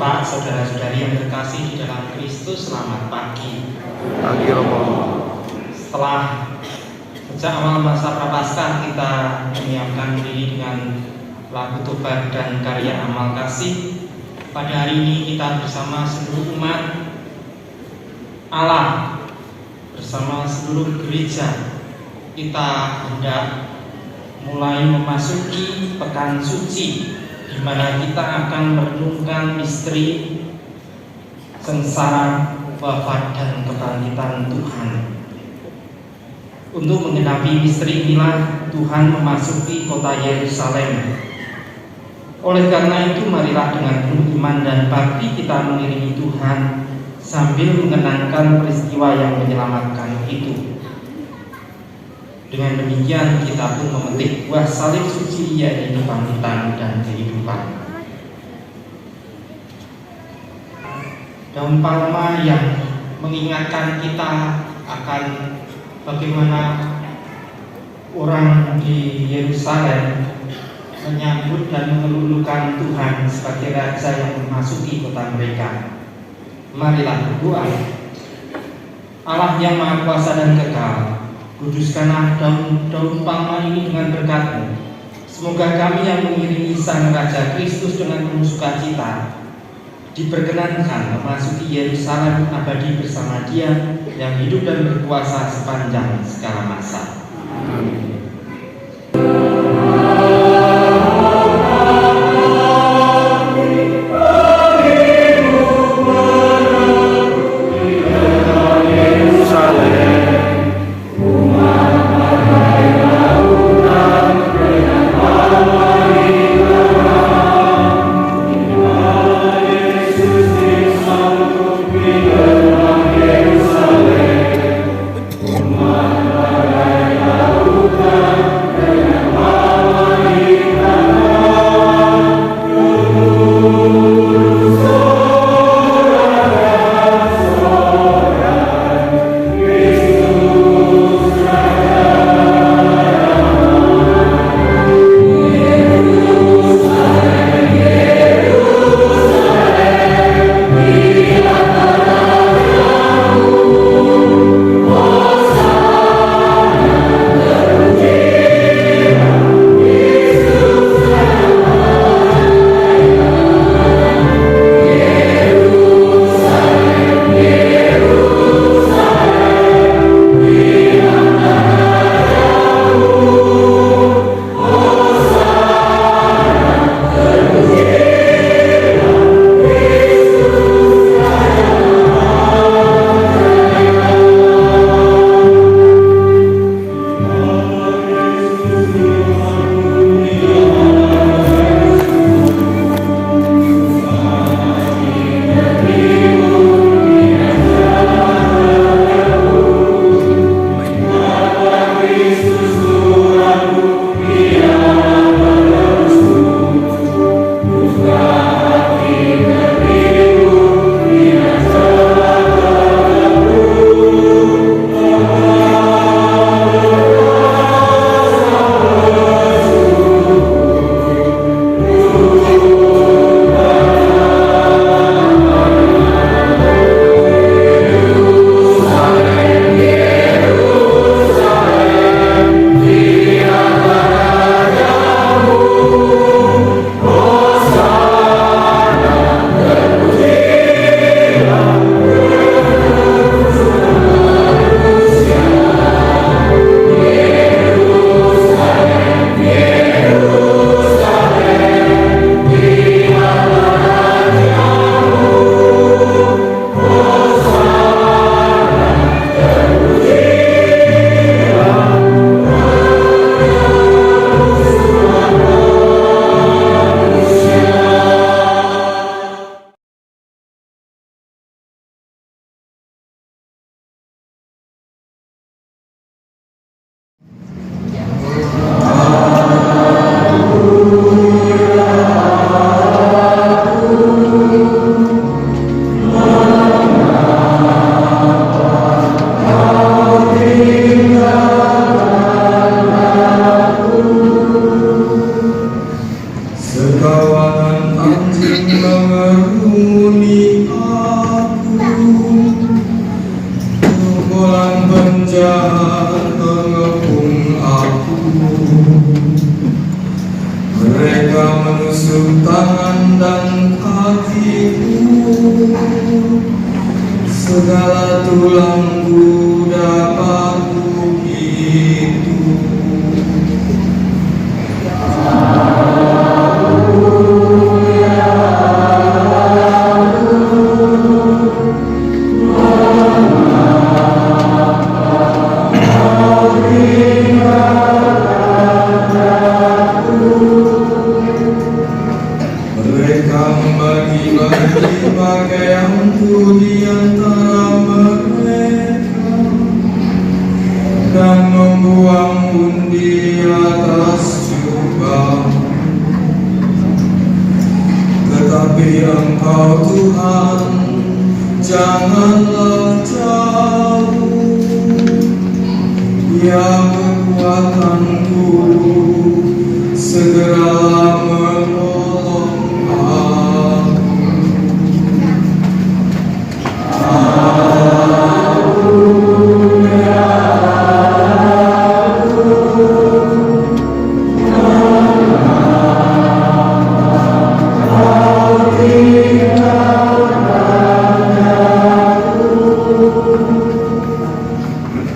Bapak, saudara-saudari yang terkasih di dalam Kristus, selamat pagi. Pagi Romo. Setelah sejak awal masa Prapaskah kita menyiapkan diri dengan lagu tobat dan karya amal kasih, pada hari ini kita bersama seluruh umat Allah, bersama seluruh gereja, kita hendak mulai memasuki pekan suci, di mana kita akan merenungkan misteri sengsara, wafat dan kebangkitan Tuhan. Untuk menggenapi misteri inilah Tuhan memasuki kota Yerusalem. Oleh karena itu, marilah dengan penuh iman dan bakti kita mengiringi Tuhan sambil mengenangkan peristiwa yang menyelamatkan itu. Dengan demikian kita pun memetik buah salib suci, yaitu kebangkitan dan kehidupan. Daun palma yang mengingatkan kita akan bagaimana orang di Yerusalem menyambut dan mengelulukan Tuhan sebagai Raja yang memasuki kota mereka. Marilah berdoa. Allah yang Maha Kuasa dan Kekal, kuduskanlah daun palma ini dengan berkat-Mu. Semoga kami yang mengiringi Sang Raja Kristus dengan penuh sukacita diperkenankan memasuki Yerusalem abadi bersama Dia yang hidup dan berkuasa sepanjang segala masa. Amin. jahat mengepung aku. Mereka menusuk tangan dan kakiku, segala tulangku dapat kuhitung. Mereka membagi-bagi pakaianku di antara mereka dan membuang undi atas jubah. Tetapi Engkau Tuhan, janganlah jauh, ya kekuatanku, segeralah menolong aku.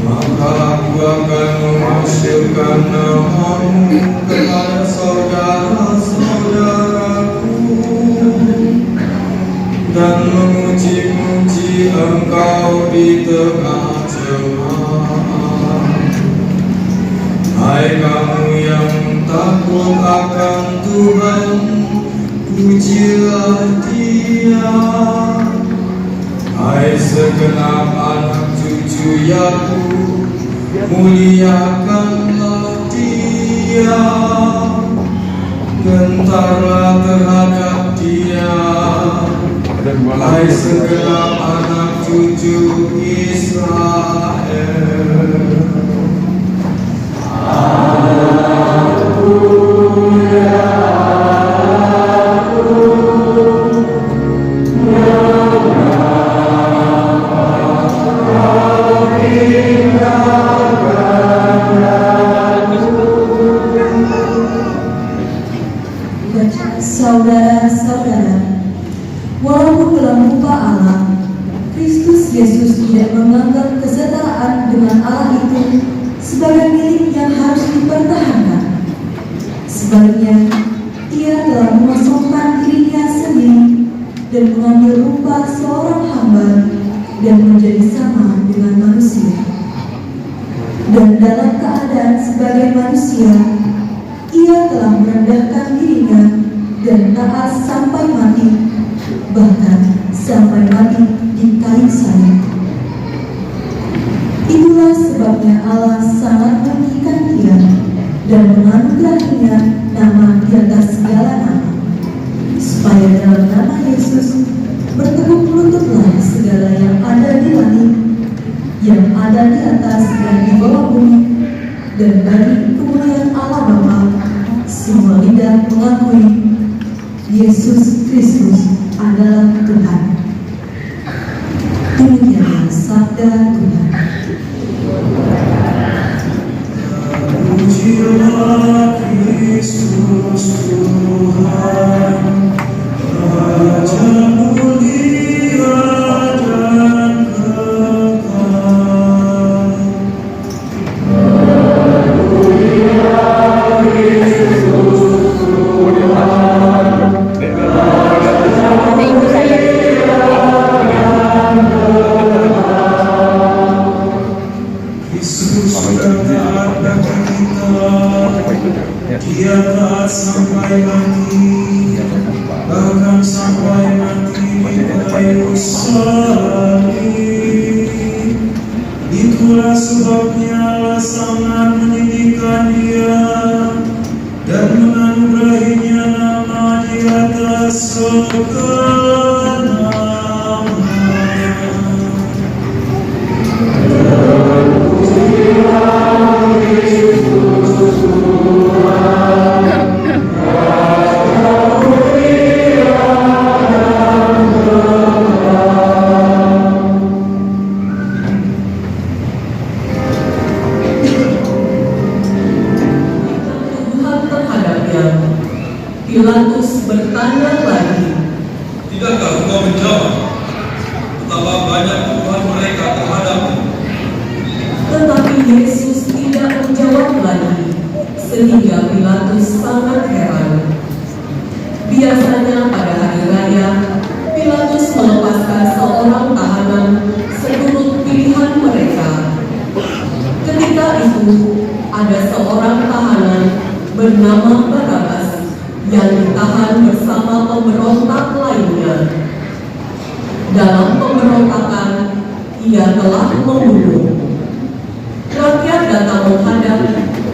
Maka aku akan mengusulkan namamu kepada saudara-saudaraku dan memuji-muji Engkau di tengah jemaat. Hai kamu yang takut akan Tuhan, pujilah Dia. Hai segenap anak cucu Yakub, muliakanlah Dia. Gentarlah terhadap Dia, hai segenap anak cucu Israel. Saudara-saudara, walaupun dalam rupa Allah, Kristus Yesus tidak menganggap kesetaraan dengan Allah itu sebagai milik yang harus dipertahankan. Sebaliknya, Ia telah mengosongkan dirinya sendiri dan mengambil rupa seorang hamba dan menjadi sama dengan manusia. Dan dalam keadaan sebagai manusia, Ia telah merendahkan dirinya dan taat sampai mati, bahkan sampai mati di kayu salib. Itulah sebabnya Allah sangat meninggikan Dia dan menganugerahinya nama di atas segala nama, supaya dalam nama Yesus bertekuk lututlah segala yang ada di langit, yang ada di atas dan di bawah bumi, dan bagi kemuliaan Allah Bapa, semua lidah mengakui Yesus Kristus adalah Tuhan. Demikianlah sabda Tuhan. Pujilah Kristus Tuhan, Raja mulia dan kekal. Yesus sudah taat bagi kita, Dia taat sampai mati, bahkan sampai mati di kayu salib. Itulah sebabnya Allah sangat meninggikan Dia dan menganugerahinya nama di atas segala nama. Pilatus bertanya lagi, "Tidakkah engkau menjawab betapa banyak tuduhan mereka terhadapmu?" tetapi Yesus tidak menjawab lagi, sehingga Pilatus sangat heran. Biasanya pada hari raya, Pilatus melepaskan seorang tahanan seturut pilihan mereka. Ketika itu, ada seorang tahanan bernama Barabas yang ditahan bersama pemberontak lainnya. Dalam pemberontakan, ia telah membunuh. Rakyat datang menghadap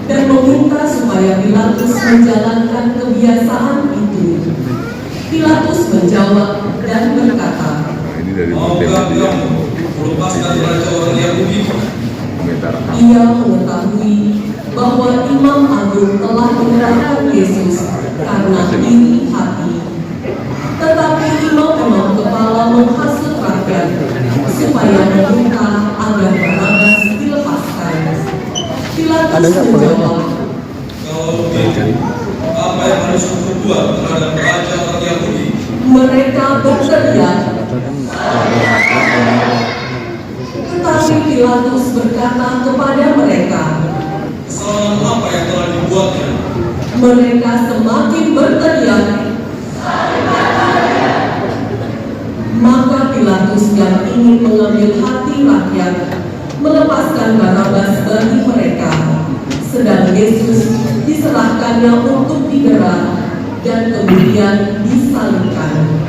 dan meminta supaya Pilatus menjalankan kebiasaan itu. Pilatus menjawab dan berkata, "Maukah kamu melepaskan raja orang Yahudi?" ia mengetahui bahwa Imam Agung telah menyerahkan Yesus karena iri hati. Tetapi imam-imam kepala menghasut rakyat supaya meminta agar Barabas dilepaskan. Pilatus menjawab, "Kalau begitu, apa yang harus aku buat terhadap raja orang Yahudi?" mereka berteriak. Tetapi Pilatus berkata kepada mereka, "Kesalahan apa yang telah dibuatnya?" mereka semakin berteriak. Maka Pilatus yang ingin mengambil hati rakyat melepaskan Barabas bagi mereka, sedang Yesus diserahkannya untuk didera dan kemudian disalibkan.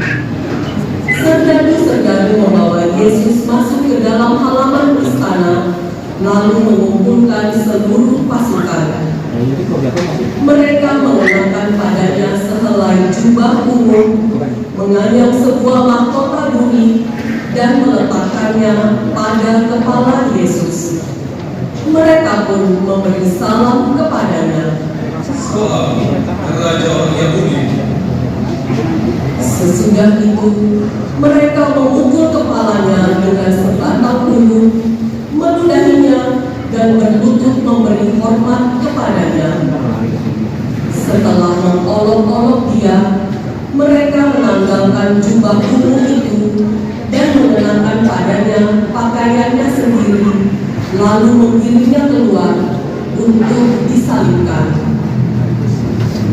Serganu-serganu membawa Yesus masuk ke dalam halaman istana, lalu mengumpulkan seluruh pasukan. Mereka mengenakan padanya sehelai jubah ungu, menganyam sebuah mahkota duri, dan meletakkannya pada kepala Yesus. Mereka pun memberi salam kepadanya. "Salam, raja orang Yahudi." Sesudah itu, mereka memukul kepalanya dengan sebatang bulu, meludahinya, dan berlutut memberi hormat kepadanya. Setelah mengolok-olok dia, mereka menanggalkan jubah ungu itu dan mengenakan padanya pakaiannya sendiri, lalu mengirimnya keluar untuk disalibkan.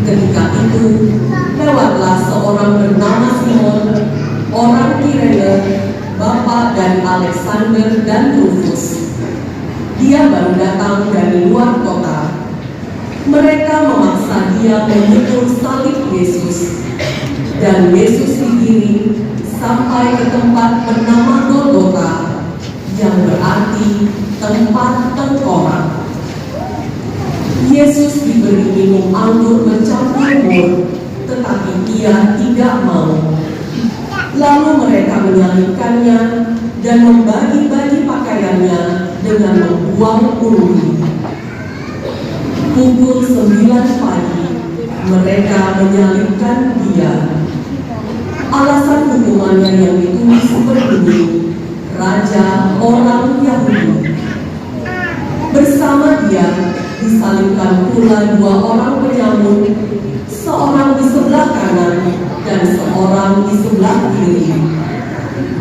Ketika itu, lewatlah seorang bernama Simon, orang Kirene, bapak dari Alexander dan Rufus. Dia baru datang dari luar kota. Mereka memaksa dia memikul salib Yesus, dan Yesus digiring sampai ke tempat bernama Golgota, yang berarti tempat tengkorak. Yesus diberi minum anggur bercampur mur, tetapi ia tidak mau. Lalu mereka menyalibkannya dan membagi-bagi pakaiannya dengan membuang uli. Pukul 9 pagi, mereka menyalibkan dia. Alasan hukumannya yang ditulis berbunyi, Raja Orang Yahudi. Bersama dia disalibkan pula 2 orang penyamun, seorang di sebelah kanan dan seorang di sebelah kiri.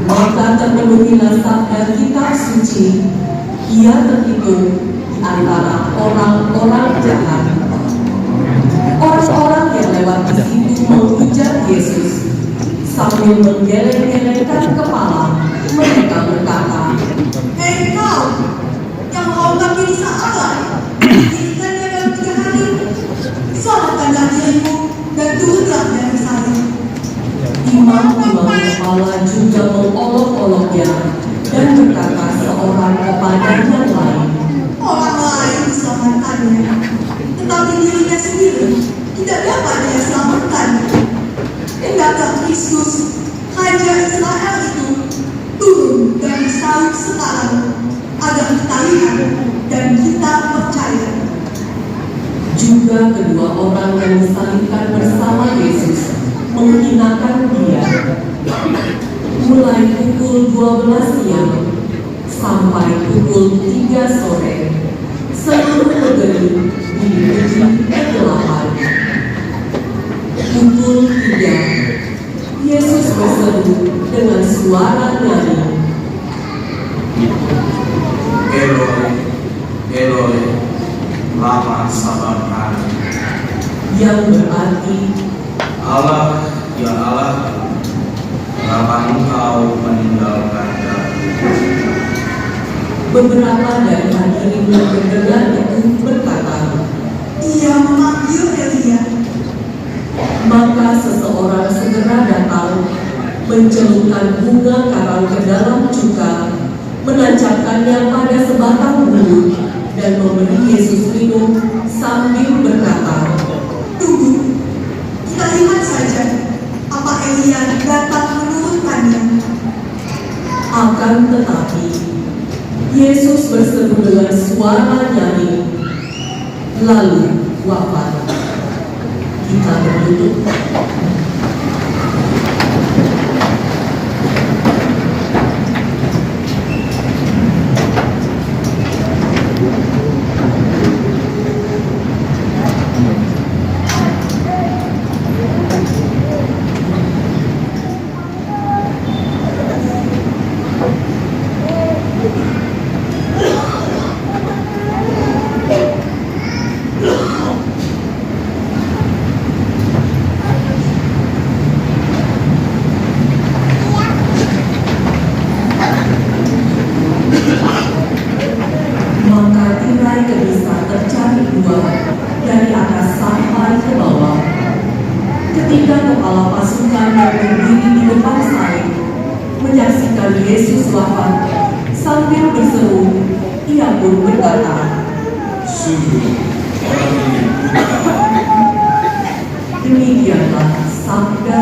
Maka terpenuhilah sabda kitab suci, ia terhitung di antara orang-orang jahat. Orang-orang yang lewat di situ menghujat Yesus sambil menggeleng-gelengkan kepala. Mereka berkata, "Hei kau, yang mau kami salah, dirikannya dalam 3 hari, selamatkanlah dirimu dan turutlah dari saya." Imam-imam kepala juga mengolok-oloknya dan berkata seorang kepada yang lain, Orang lain diselamatkannya, tetapi dirinya sendiri tidak dapat dia selamatkan. Hendaklah Kristus, Raja Israel itu, turun dari salib sekarang, agar kita lihat dan kita percaya. juga kedua orang yang disalibkan bersama Yesus menghinakan dia. Mulai pukul 12 siang sampai pukul 3 sore, seluruh negeri diliputi kegelapan. Pukul 3, Yesus berseru dengan suara nyaring, Eloi, Eloi, lama sabachthani, yang berarti, Allah, ya Allah, mengapa engkau meninggalkan aku? beberapa dari hadirin yang mendengar itu berkata, Ia memanggil Elia. maka seseorang segera datang, mencelupkan bunga karang ke dalam cuka, menancapkannya pada sebatang bulu, dan memberi Yesus minum sambil berkata, Tunggu, kita lihat saja apa Elia datang menurunkannya. akan tetapi Yesus berseru dengan suara nyaring, lalu wafat. Kita berlutut. Maka tirai gelisah tercari dua dari atas sampai ke bawah. Ketika kepala pasukan yang berdiri di depan salib menyaksikan Yesus wafat, sambil berseru, ia pun berkata, Sungguh orang ini putra Allah. demikianlah sabda